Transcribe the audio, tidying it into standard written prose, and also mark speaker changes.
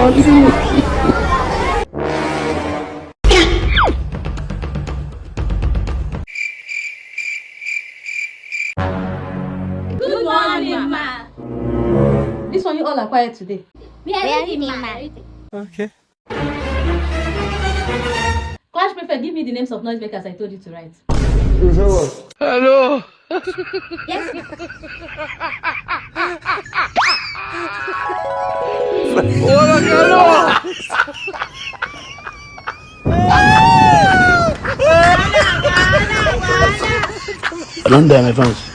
Speaker 1: Good morning, ma. This one you all are quiet today.
Speaker 2: We are reading, ma.
Speaker 3: Okay.
Speaker 1: Class prefect, give me the names of noisemakers I told you to write.
Speaker 3: Hello.
Speaker 2: Yes.
Speaker 3: Hola, Carlos.
Speaker 4: Don't die, my friends.